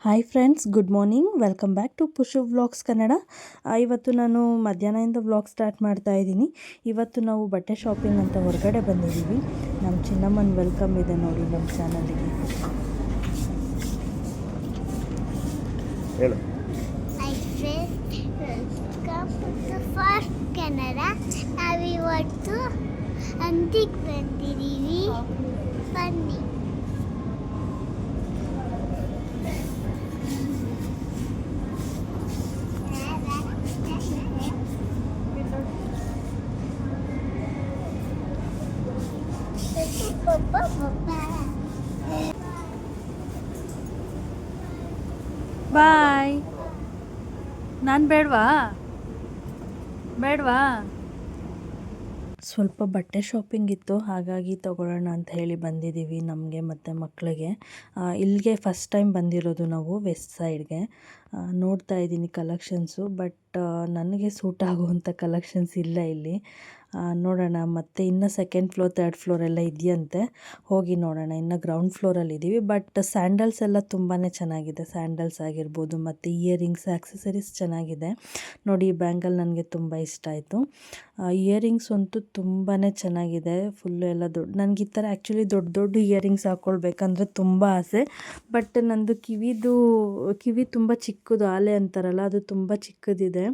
Hi friends, good morning. Welcome back to Pushu vlogs Kannada. ಇವತ್ತು ನಾನು ಮಧ್ಯಾಹ್ನದಿಂದ ವ್ಲಾಗ್ ಸ್ಟಾರ್ಟ್ ಮಾಡ್ತಾ ಇದ್ದೀನಿ. ಇವತ್ತು ನಾವು ಬಟ್ಟೆ ಶಾಪಿಂಗ್ ಅಂತ ಹೊರಗಡೆ ಬಂದಿದ್ದೀವಿ. ನಮ್ಮ ಚಿನ್ನಮ್ಮನ ವೆಲ್ಕಮ್ ಇದೆ ನೋಡಿ ನಮ್ಮ ಚಾನಲ್ಗೆ. ಹೇಳು. ನಾವಿವತ್ತು ಅಂತಿಗೆ ಬಂದಿದ್ದೀವಿ, ಬನ್ನಿ. ಬಾಯ್. ನಾನು ಬೇಡವಾ? ಸ್ವಲ್ಪ ಬಟ್ಟೆ ಶಾಪಿಂಗ್ ಇತ್ತು, ಹಾಗಾಗಿ ತೊಗೊಳ್ಳೋಣ ಅಂತ ಹೇಳಿ ಬಂದಿದ್ದೀವಿ ನಮಗೆ ಮತ್ತು ಮಕ್ಕಳಿಗೆ. ಇಲ್ಲಿಗೆ ಫಸ್ಟ್ ಟೈಮ್ ಬಂದಿರೋದು ನಾವು ವೆಸ್ಟ್ ಸೈಡ್ಗೆ. ನೋಡ್ತಾ ಇದ್ದೀನಿ ಕಲೆಕ್ಷನ್ಸು, ಬಟ್ ನನಗೆ ಸೂಟ್ ಆಗುವಂಥ ಕಲೆಕ್ಷನ್ಸ್ ಇಲ್ಲ ಇಲ್ಲಿ. ನೋಡೋಣ. ಮತ್ತು ಇನ್ನು ಸೆಕೆಂಡ್ ಫ್ಲೋರ್, ಥರ್ಡ್ ಫ್ಲೋರ್ ಎಲ್ಲ ಇದೆಯಂತೆ, ಹೋಗಿ ನೋಡೋಣ. ಇನ್ನು ಗ್ರೌಂಡ್ ಫ್ಲೋರಲ್ಲಿ ಇದ್ದೀವಿ. ಬಟ್ ಸ್ಯಾಂಡಲ್ಸ್ ಎಲ್ಲ ತುಂಬಾ ಚೆನ್ನಾಗಿದೆ. ಸ್ಯಾಂಡಲ್ಸ್ ಆಗಿರ್ಬೋದು, ಮತ್ತು ಇಯರಿಂಗ್ಸ್, ಆಕ್ಸೆಸರೀಸ್ ಚೆನ್ನಾಗಿದೆ ನೋಡಿ. ಈ ಬ್ಯಾಂಗಲ್ ನನಗೆ ತುಂಬ ಇಷ್ಟ ಆಯಿತು. ಇಯರಿಂಗ್ಸ್ ಅಂತೂ ತುಂಬಾ ಚೆನ್ನಾಗಿದೆ. ಫುಲ್ಲು ಎಲ್ಲ ನನಗೆ ಈ ಥರ ಆ್ಯಕ್ಚುಲಿ ದೊಡ್ಡ ಇಯರಿಂಗ್ಸ್ ಹಾಕ್ಕೊಳ್ಬೇಕಂದ್ರೆ ತುಂಬ ಆಸೆ. ಬಟ್ ನಂದು ಕಿವಿ ತುಂಬ ಚಿಕ್ಕದು, ಆಲೆ ಅಂತಾರಲ್ಲ, ಅದು ತುಂಬ ಚಿಕ್ಕದಿದೆ.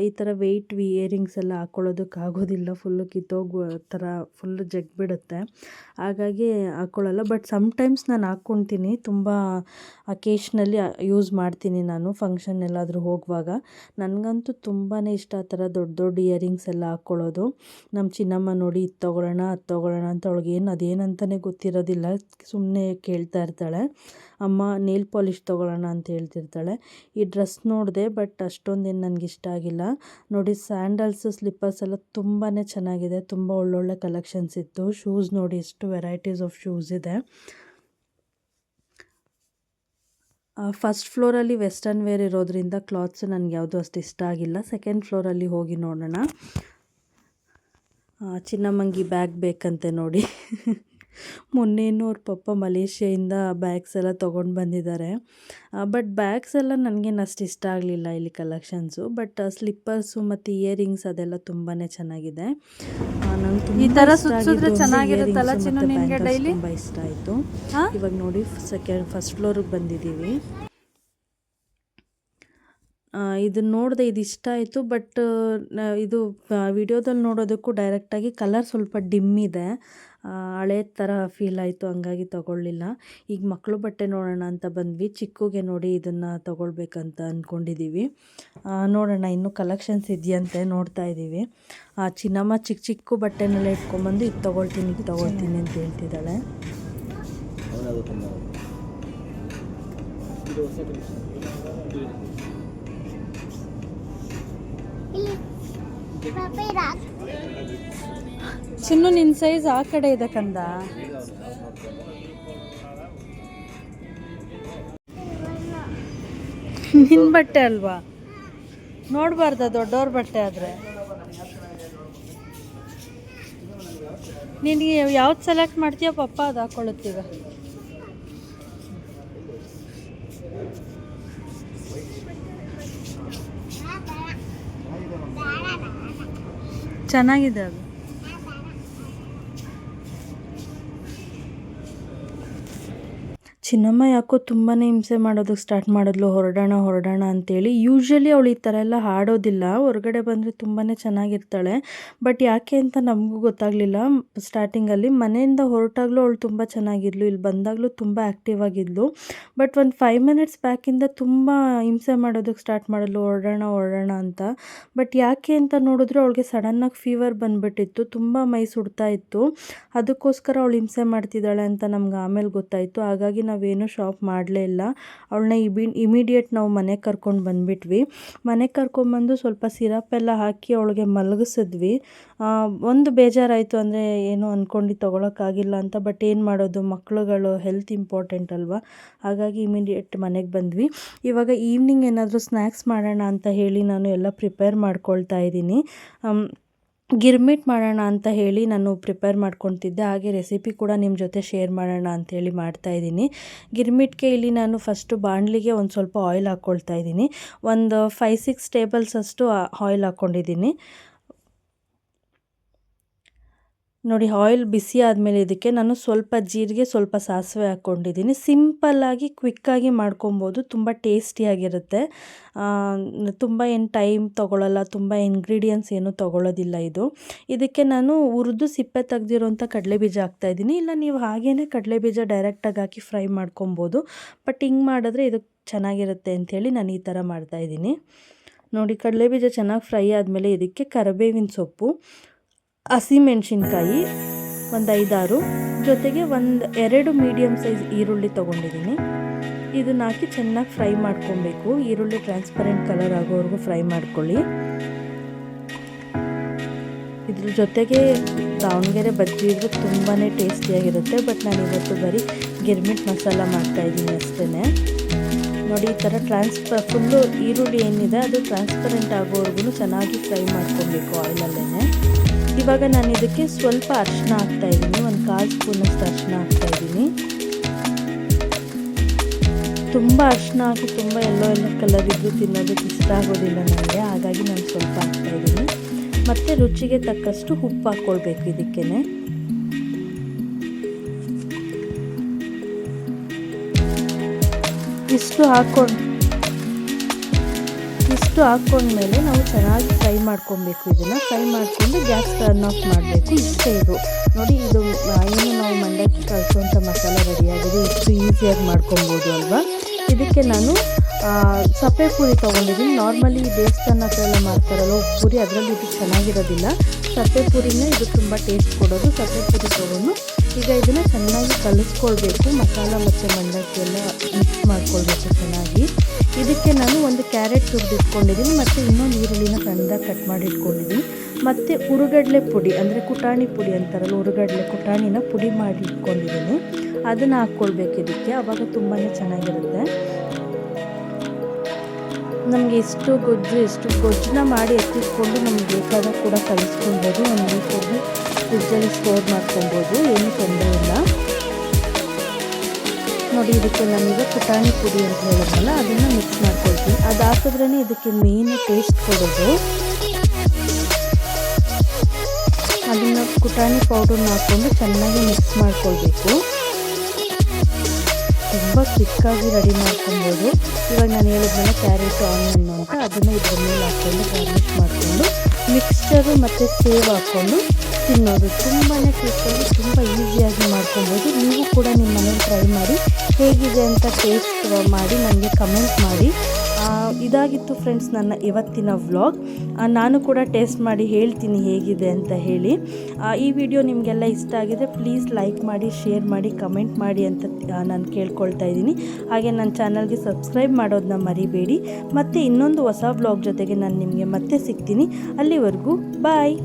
ಈ ಥರ ವೆಯ್ಟ್ ಇಯರಿಂಗ್ಸ್ ಎಲ್ಲ ಹಾಕ್ಕೊಳ್ಳೋದಕ್ಕಾಗೋದಿಲ್ಲ. ಫುಲ್ಲು ಕಿತ್ತೋಗುವ ಥರ ಫುಲ್ಲು ಜಗ್ಬಿಡುತ್ತೆ, ಹಾಗಾಗಿ ಹಾಕ್ಕೊಳ್ಳಲ್ಲ. ಬಟ್ ಸಮ್ಟೈಮ್ಸ್ ನಾನು ಹಾಕ್ಕೊತೀನಿ. ತುಂಬ ಅಕೇಶ್ನಲ್ಲಿ ಯೂಸ್ ಮಾಡ್ತೀನಿ ನಾನು, ಫಂಕ್ಷನ್ ಎಲ್ಲಾದರೂ ಹೋಗುವಾಗ. ನನಗಂತೂ ತುಂಬಾ ಇಷ್ಟ ಆ ಥರ ದೊಡ್ಡ ಇಯರಿಂಗ್ಸ್ ಎಲ್ಲ ಹಾಕ್ಕೊಳ್ಳೋದು. ನಮ್ಮ ಚಿನ್ನಮ್ಮ ನೋಡಿ, ಇದು ತೊಗೊಳ್ಳೋಣ ಅದು ತೊಗೊಳ್ಳೋಣ ಅಂತ, ಅದೇನಂತಲೇ ಗೊತ್ತಿರೋದಿಲ್ಲ, ಸುಮ್ಮನೆ ಕೇಳ್ತಾ ಇರ್ತಾಳೆ. ಅಮ್ಮ ನೇಲ್ ಪಾಲಿಷ್ ತೊಗೊಳ್ಳೋಣ ಅಂತ ಹೇಳ್ತಿರ್ತಾಳೆ. ಈ ಡ್ರೆಸ್ ನೋಡಿದೆ, ಬಟ್ ಅಷ್ಟೊಂದೇನು ನನಗೆ ಇಷ್ಟ ಆಗಿಲ್ಲ ನೋಡಿ. ಸ್ಯಾಂಡಲ್ಸ್, ಸ್ಲಿಪ್ಪರ್ಸ್ ಎಲ್ಲ ತುಂಬಾ ಚೆನ್ನಾಗಿದೆ. ತುಂಬ ಒಳ್ಳೊಳ್ಳೆ ಕಲೆಕ್ಷನ್ಸ್ ಇತ್ತು. ಶೂಸ್ ನೋಡಿ, ಎಷ್ಟು ವೆರೈಟೀಸ್ ಆಫ್ ಶೂಸ್ ಇದೆ. ಫಸ್ಟ್ ಫ್ಲೋರಲ್ಲಿ ವೆಸ್ಟರ್ನ್ ವೇರ್ ಇರೋದ್ರಿಂದ ಕ್ಲಾತ್ಸ್ ನನಗೆ ಯಾವುದು ಅಷ್ಟು ಇಷ್ಟ ಆಗಿಲ್ಲ. ಸೆಕೆಂಡ್ ಫ್ಲೋರಲ್ಲಿ ಹೋಗಿ ನೋಡೋಣ. ಚಿನ್ನಮ್ಮಂಗಿ ಬ್ಯಾಗ್ ಬೇಕಂತೆ ನೋಡಿ. ಮೊನ್ನೇನು ಅವ್ರ ಪಪ್ಪ ಮಲೇಷ್ಯಾಯಿಂದ ಬ್ಯಾಗ್ಸ್ ಎಲ್ಲ ತೊಗೊಂಡು ಬಂದಿದ್ದಾರೆ. ಬಟ್ ಬ್ಯಾಗ್ಸ್ ಎಲ್ಲ ನನಗೇನು ಅಷ್ಟು ಇಷ್ಟ ಆಗಲಿಲ್ಲ ಇಲ್ಲಿ ಕಲೆಕ್ಷನ್ಸು. ಬಟ್ ಸ್ಲಿಪ್ಪರ್ಸು ಮತ್ತು ಇಯರಿಂಗ್ಸ್ ಅದೆಲ್ಲ ತುಂಬಾ ಚೆನ್ನಾಗಿದೆ. ನಂಗೆ ತುಂಬ ಇಷ್ಟ ಆಯಿತು. ಇವಾಗ ನೋಡಿ ಫಸ್ಟ್ ಫ್ಲೋರಿಗೆ ಬಂದಿದ್ದೀವಿ. ಇದನ್ನು ನೋಡಿದೆ, ಇದು ಇಷ್ಟ ಆಯಿತು. ಬಟ್ ಇದು ವಿಡಿಯೋದಲ್ಲಿ ನೋಡೋದಕ್ಕೂ ಡೈರೆಕ್ಟಾಗಿ ಕಲರ್ ಸ್ವಲ್ಪ ಡಿಮ್ ಇದೆ, ಹಳೆ ಥರ ಫೀಲ್ ಆಯಿತು, ಹಂಗಾಗಿ ತೊಗೊಳ್ಳಿಲ್ಲ. ಈಗ ಮಕ್ಕಳು ಬಟ್ಟೆ ನೋಡೋಣ ಅಂತ ಬಂದ್ವಿ. ಚಿಕ್ಕುಗೆ ನೋಡಿ ಇದನ್ನು ತೊಗೊಳ್ಬೇಕಂತ ಅಂದ್ಕೊಂಡಿದ್ದೀವಿ. ನೋಡೋಣ, ಇನ್ನೂ ಕಲೆಕ್ಷನ್ಸ್ ಇದೆಯಂತೆ, ನೋಡ್ತಾ ಇದ್ದೀವಿ. ಚಿನ್ನಮ್ಮ ಚಿಕ್ಕ ಬಟ್ಟೆನೆಲ್ಲ ಇಟ್ಕೊಂಬಂದು ಇದು ತೊಗೊಳ್ತೀನಿ ಅಂತ ಹೇಳ್ತಿದ್ದಾಳೆ. ಚಿನ್ನು, ನಿನ್ನ ಸೈಜ್ ಆ ಕಡೆ ಇದೆ ಕಂದ. ನಿನ್ನ ಬಟ್ಟೆ ಅಲ್ವಾ, ನೋಡಬಾರ್ದ ದೊಡ್ಡವ್ರ ಬಟ್ಟೆ ಆದರೆ. ನಿನಗೆ ಯಾವ್ದು ಸೆಲೆಕ್ಟ್ ಮಾಡ್ತೀಯ ಪಪ್ಪ, ಅದು ಹಾಕ್ಕೊಳ್ಳುತ್ತೀಗ. ಚೆನ್ನಾಗಿದೆ ಅದು. ಚಿನ್ನಮ್ಮ ಯಾಕೋ ತುಂಬಾ ಹಿಂಸೆ ಮಾಡೋದಕ್ಕೆ ಸ್ಟಾರ್ಟ್ ಮಾಡಿದ್ಲು, ಹೊರಡೋಣ ಅಂತೇಳಿ. ಯೂಶ್ವಲಿ ಅವಳು ಈ ಥರ ಎಲ್ಲ ಹಾಡೋದಿಲ್ಲ, ಹೊರಗಡೆ ಬಂದರೆ ತುಂಬಾ ಚೆನ್ನಾಗಿರ್ತಾಳೆ. ಬಟ್ ಯಾಕೆ ಅಂತ ನಮಗೂ ಗೊತ್ತಾಗಲಿಲ್ಲ. ಸ್ಟಾರ್ಟಿಂಗಲ್ಲಿ ಮನೆಯಿಂದ ಹೊರಟಾಗಲೂ ಅವಳು ತುಂಬ ಚೆನ್ನಾಗಿದ್ಲು, ಇಲ್ಲಿ ಬಂದಾಗಲೂ ತುಂಬ ಆ್ಯಕ್ಟಿವ್ ಆಗಿದ್ಲು. ಬಟ್ ಒಂದು 5 ಮಿನಿಟ್ಸ್ ಬ್ಯಾಕಿಂದ ತುಂಬ ಹಿಂಸೆ ಮಾಡೋದಕ್ಕೆ ಸ್ಟಾರ್ಟ್ ಮಾಡಿದ್ಲು, ಹೊರಡೋಣ ಅಂತ. ಬಟ್ ಯಾಕೆ ಅಂತ ನೋಡಿದ್ರೆ ಅವಳಿಗೆ ಸಡನ್ನಾಗಿ ಫೀವರ್ ಬಂದುಬಿಟ್ಟಿತ್ತು, ತುಂಬ ಮೈ ಸುಡ್ತಾ ಇತ್ತು. ಅದಕ್ಕೋಸ್ಕರ ಅವಳು ಹಿಂಸೆ ಮಾಡ್ತಿದ್ದಾಳೆ ಅಂತ ನಮ್ಗೆ ಆಮೇಲೆ ಗೊತ್ತಾಯಿತು. ಹಾಗಾಗಿ ನಾವೇನು ಶಾಪ್ ಮಾಡಲೇ ಇಲ್ಲ. ಅವಳನ್ನ ಇಮಿಡಿಯೇಟ್ ನಾವು ಮನೆಗೆ ಕರ್ಕೊಂಡು ಬಂದುಬಿಟ್ವಿ. ಮನೆಗೆ ಕರ್ಕೊಂಡ್ಬಂದು ಸ್ವಲ್ಪ ಸಿರಪ್ ಎಲ್ಲ ಹಾಕಿ ಅವಳಿಗೆ ಮಲಗಿಸಿದ್ವಿ. ಒಂದು ಬೇಜಾರಾಯಿತು, ಅಂದರೆ ಏನು ಅಂದ್ಕೊಂಡು ತೊಗೊಳಕ್ಕಾಗಿಲ್ಲ ಅಂತ. ಬಟ್ ಏನು ಮಾಡೋದು, ಮಕ್ಕಳುಗಳು ಹೆಲ್ತ್ ಇಂಪಾರ್ಟೆಂಟ್ ಅಲ್ವಾ, ಹಾಗಾಗಿ ಇಮಿಡಿಯೇಟ್ ಮನೆಗೆ ಬಂದ್ವಿ. ಇವಾಗ ಈವ್ನಿಂಗ್ ಏನಾದರೂ ಸ್ನ್ಯಾಕ್ಸ್ ಮಾಡೋಣ ಅಂತ ಹೇಳಿ ನಾನು ಎಲ್ಲ ಪ್ರಿಪೇರ್ ಮಾಡ್ಕೊಳ್ತಾ ಇದ್ದೀನಿ. ಗಿರ್ಮಿಟ್ ಮಾಡೋಣ ಅಂತ ಹೇಳಿ ನಾನು ಪ್ರಿಪೇರ್ ಮಾಡ್ಕೊತಿದ್ದೆ. ಹಾಗೆ ರೆಸಿಪಿ ಕೂಡ ನಿಮ್ಮ ಜೊತೆ ಶೇರ್ ಮಾಡೋಣ ಅಂಥೇಳಿ ಮಾಡ್ತಾಯಿದ್ದೀನಿ. ಗಿರ್ಮಿಟ್ಗೆ ಇಲ್ಲಿ ನಾನು ಫಸ್ಟು ಬಾಣಲಿಗೆ ಒಂದು ಸ್ವಲ್ಪ ಆಯಿಲ್ ಹಾಕ್ಕೊಳ್ತಾ ಇದ್ದೀನಿ. ಒಂದು 5-6 ಟೇಬಲ್ಸ್ ಅಷ್ಟು ಆಯಿಲ್ ಹಾಕ್ಕೊಂಡಿದ್ದೀನಿ. ನೋಡಿ, ಆಯಿಲ್ ಬಿಸಿ ಆದಮೇಲೆ ಇದಕ್ಕೆ ನಾನು ಸ್ವಲ್ಪ ಜೀರಿಗೆ, ಸ್ವಲ್ಪ ಸಾಸಿವೆ ಹಾಕ್ಕೊಂಡಿದ್ದೀನಿ. ಸಿಂಪಲ್ಲಾಗಿ ಕ್ವಿಕ್ಕಾಗಿ ಮಾಡ್ಕೊಬೋದು, ತುಂಬ ಟೇಸ್ಟಿಯಾಗಿರುತ್ತೆ. ತುಂಬ ಏನು ಟೈಮ್ ತೊಗೊಳ್ಳಲ್ಲ, ತುಂಬ ಇಂಗ್ರೀಡಿಯೆಂಟ್ಸ್ ಏನೂ ತೊಗೊಳ್ಳೋದಿಲ್ಲ ಇದು. ಇದಕ್ಕೆ ನಾನು ಹುರಿದು ಸಿಪ್ಪೆ ತೆಗ್ದಿರೋಂಥ ಕಡಲೆಬೀಜ ಹಾಕ್ತಾಯಿದ್ದೀನಿ. ಇಲ್ಲ ನೀವು ಹಾಗೇ ಕಡಲೆಬೀಜ ಡೈರೆಕ್ಟಾಗಿ ಹಾಕಿ ಫ್ರೈ ಮಾಡ್ಕೊಬೋದು. ಬಟ್ ಹಿಂಗೆ ಮಾಡಿದ್ರೆ ಇದು ಚೆನ್ನಾಗಿರುತ್ತೆ ಅಂಥೇಳಿ ನಾನು ಈ ಥರ ಮಾಡ್ತಾಯಿದ್ದೀನಿ. ನೋಡಿ, ಕಡಲೆಬೀಜ ಚೆನ್ನಾಗಿ ಫ್ರೈ ಆದಮೇಲೆ ಇದಕ್ಕೆ ಕರಿಬೇವಿನ ಸೊಪ್ಪು, ಹಸಿಮೆಣಸಿನ್ಕಾಯಿ ಒಂದು 5-6, ಜೊತೆಗೆ 1-2 ಮೀಡಿಯಮ್ ಸೈಜ್ ಈರುಳ್ಳಿ ತೊಗೊಂಡಿದ್ದೀನಿ. ಇದನ್ನ ಹಾಕಿ ಚೆನ್ನಾಗಿ ಫ್ರೈ ಮಾಡ್ಕೊಬೇಕು. ಈರುಳ್ಳಿ ಟ್ರಾನ್ಸ್ಪರೆಂಟ್ ಕಲರ್ ಆಗೋವರೆಗೂ ಫ್ರೈ ಮಾಡ್ಕೊಳ್ಳಿ. ಇದ್ರ ಜೊತೆಗೆ ದಾವಣಗೆರೆ ಬಜ್ಜಿ ಇದ್ರೆ ತುಂಬಾ ಟೇಸ್ಟಿಯಾಗಿರುತ್ತೆ. ಬಟ್ ನಾನು ಇವತ್ತು ಬರೀ ಗಿರ್ಮಿಟ್ ಮಸಾಲ ಮಾಡ್ತಾಯಿದ್ದೀನಿ ಅಷ್ಟೇ. ನೋಡಿ, ಈ ಥರ ಫುಲ್ಲು ಈರುಳ್ಳಿ ಏನಿದೆ ಅದು ಟ್ರಾನ್ಸ್ಪರೆಂಟ್ ಆಗೋವರೆಗೂ ಚೆನ್ನಾಗಿ ಫ್ರೈ ಮಾಡ್ಕೊಬೇಕು ಆಯಿಲಲ್ಲೇ. ಇವಾಗ ನಾನು ಇದಕ್ಕೆ ಸ್ವಲ್ಪ ಅರಿಶಿನ ಹಾಕ್ತಾಯಿದ್ದೀನಿ, ಒಂದು 1/4 ಸ್ಪೂನಷ್ಟು ಅರಿಶಿನ ಹಾಕ್ತಾಯಿದ್ದೀನಿ. ತುಂಬ ಅರಿಶಿನ ಹಾಕಿ ತುಂಬ ಎಲ್ಲೋ ಕಲರ್ ಇದ್ದು ತಿನ್ನೋದಕ್ಕೆ ಇಷ್ಟ ಆಗೋದಿಲ್ಲ ನನಗೆ, ಹಾಗಾಗಿ ನಾನು ಸ್ವಲ್ಪ ಹಾಕ್ತಾಯಿದ್ದೀನಿ. ಮತ್ತು ರುಚಿಗೆ ತಕ್ಕಷ್ಟು ಉಪ್ಪು ಹಾಕ್ಕೊಳ್ಬೇಕು ಇದಕ್ಕೆ. ಇಷ್ಟು ಹಾಕ್ಕೊಂಡ್ಮೇಲೆ ನಾವು ಚೆನ್ನಾಗಿ ಫ್ರೈ ಮಾಡ್ಕೊಬೇಕು. ಇದನ್ನು ಫ್ರೈ ಮಾಡಿಕೊಂಡು ಗ್ಯಾಸ್ ಟರ್ನ್ ಆಫ್ ಮಾಡಬೇಕು. ಇಷ್ಟೇ ಇದು. ನೋಡಿ, ಇದು ಏನು ನಾವು ಮಂಡ್ಯಕ್ಕೆ ಕಳಿಸುವಂಥ ಮಸಾಲ ರೆಡಿಯಾಗಿದೆ. ಇಷ್ಟು ಈಸಿಯಾಗಿ ಮಾಡ್ಕೊಬೋದು ಅಲ್ವಾ. ಇದಕ್ಕೆ ನಾನು ಸಪ್ಪೆ ಪೂರಿ ತೊಗೊಂಡಿದ್ದೀನಿ. ನಾರ್ಮಲಿ ದೇವಸ್ಥಾನ ಹತ್ರ ಎಲ್ಲ ಮಾಡ್ತಾರಲ್ಲ ಪೂರಿ, ಅದರಲ್ಲಿ ಇದು ಚೆನ್ನಾಗಿರೋದಿಲ್ಲ. ಸಪ್ಪೆ ಪೂರಿನೇ ಇದು ತುಂಬ ಟೇಸ್ಟ್ ಕೊಡೋದು. ಸಪ್ಪೆ ಪೂರಿ ತೊಗೊಂಡು ಈಗ ಇದನ್ನು ಚೆನ್ನಾಗಿ ಕಲಿಸ್ಕೊಳ್ಬೇಕು. ಮಸಾಲ ಮತ್ತು ಮಂಡಕ್ಕೆಲ್ಲ ಮಿಕ್ಸ್ ಮಾಡ್ಕೊಳ್ಬೇಕು ಚೆನ್ನಾಗಿ. ಇದಕ್ಕೆ ನಾನು ಒಂದು ಕ್ಯಾರೆಟ್ ತುರಿದಿಟ್ಕೊಂಡಿದ್ದೀನಿ ಮತ್ತು ಇನ್ನೊಂದು ಈರುಳ್ಳಿನ ಸಣ್ಣದಾಗಿ ಕಟ್ ಮಾಡಿ ಇಟ್ಕೊಂಡಿದ್ದೀನಿ. ಮತ್ತು ಹುರುಗಡ್ಲೆ ಪುಡಿ, ಅಂದರೆ ಕುಟಾಣಿ ಪುಡಿ ಅಂತಾರಲ್ಲ, ಹುರುಗಡ್ಲೆ ಕುಟಾಣಿನ ಪುಡಿ ಮಾಡಿ ಇಟ್ಕೊಂಡಿದ್ದೀನಿ. ಅದನ್ನು ಹಾಕ್ಕೊಳ್ಬೇಕು ಇದಕ್ಕೆ, ಆವಾಗ ತುಂಬಾ ಚೆನ್ನಾಗಿರುತ್ತೆ. ನಮಗೆ ಎಷ್ಟು ಗೊಜ್ಜನ್ನ ಮಾಡಿ ಎತ್ತಿಟ್ಕೊಂಡು ನಮ್ಗೆ ಬೇಕಾದಾಗ ಕೂಡ ಕಲಿಸ್ಕೊಳ್ಬೋದು. ಒಂದು ವೀಕಲ್ಲಿ ಫ್ರಿಜ್ಜಲ್ಲಿ ಸ್ಟೋರ್ ಮಾಡ್ಕೊಬೋದು, ಏನೂ ತೊಂದರೆ ಇಲ್ಲ. ನೋಡಿ, ಇದಕ್ಕೆ ನಾನೀಗ ಪುಟಾಣಿ ಪುಡಿ ಅಂತ ಹೇಳಿದ್ನಲ್ಲ ಅದನ್ನು ಮಿಕ್ಸ್ ಮಾಡ್ಕೊಳ್ತೀನಿ. ಅದು ಹಾಕಿದ್ರೇ ಇದಕ್ಕೆ ಮೇನ್ ಟೇಸ್ಟ್ ಕೊಡೋದು. ಅದನ್ನು ಪುಟಾಣಿ ಪೌಡರ್ನ ಹಾಕ್ಕೊಂಡು ಚೆನ್ನಾಗಿ ಮಿಕ್ಸ್ ಮಾಡ್ಕೊಳ್ಬೇಕು. ತುಂಬ ಕ್ವಿಕ್ಕಾಗಿ ರೆಡಿ ಮಾಡ್ಕೊಬೋದು. ಇವಾಗ ನಾನು ಹೇಳಿದ್ಮೇಲೆ ಕ್ಯಾರೆಟು ಆನಿಯನ್ನು ಅಂತ ಅದನ್ನು ಇದ್ರ ಮೇಲೆ ಹಾಕ್ಕೊಂಡು ಗಾರ್ನಿಷ್ ಮಾಡಿಕೊಂಡು ಮಿಕ್ಸ್ಚರು ಮತ್ತು ಸೇವ್ ಹಾಕ್ಕೊಂಡು ತಿನ್ನೋದು. ತುಂಬಾ ಕ್ವಿಕ್ಕಾಗಿ ತುಂಬ ಈಸಿಯಾಗಿ ಮಾಡ್ಕೊಬೋದು. ನೀವು ಕೂಡ ನಿಮ್ಮ ಮನೇಲಿ ಟ್ರೈ ಮಾಡಿ ಹೇಗಿದೆ ಅಂತ ಟೇಸ್ಟ್ ಮಾಡಿ ನನಗೆ ಕಮೆಂಟ್ ಮಾಡಿ. ಇದಾಗಿತ್ತು ಫ್ರೆಂಡ್ಸ್ ನನ್ನ ಇವತ್ತಿನ ವ್ಲಾಗ್. ನಾನು ಕೂಡ ಟೇಸ್ಟ್ ಮಾಡಿ ಹೇಳ್ತೀನಿ ಹೇಗಿದೆ ಅಂತ ಹೇಳಿ. ಈ ವಿಡಿಯೋ ನಿಮಗೆಲ್ಲ ಇಷ್ಟ ಆಗಿದೆ ಪ್ಲೀಸ್ ಲೈಕ್ ಮಾಡಿ, ಶೇರ್ ಮಾಡಿ, ಕಮೆಂಟ್ ಮಾಡಿ ಅಂತ ನಾನು ಕೇಳ್ಕೊಳ್ತಾ ಇದ್ದೀನಿ. ಹಾಗೆ ನನ್ನ ಚಾನಲ್ಗೆ ಸಬ್ಸ್ಕ್ರೈಬ್ ಮಾಡೋದನ್ನ ಮರಿಬೇಡಿ. ಮತ್ತು ಇನ್ನೊಂದು ಹೊಸ ವ್ಲಾಗ್ ಜೊತೆಗೆ ನಾನು ನಿಮಗೆ ಮತ್ತೆ ಸಿಗ್ತೀನಿ. ಅಲ್ಲಿವರೆಗೂ ಬಾಯ್.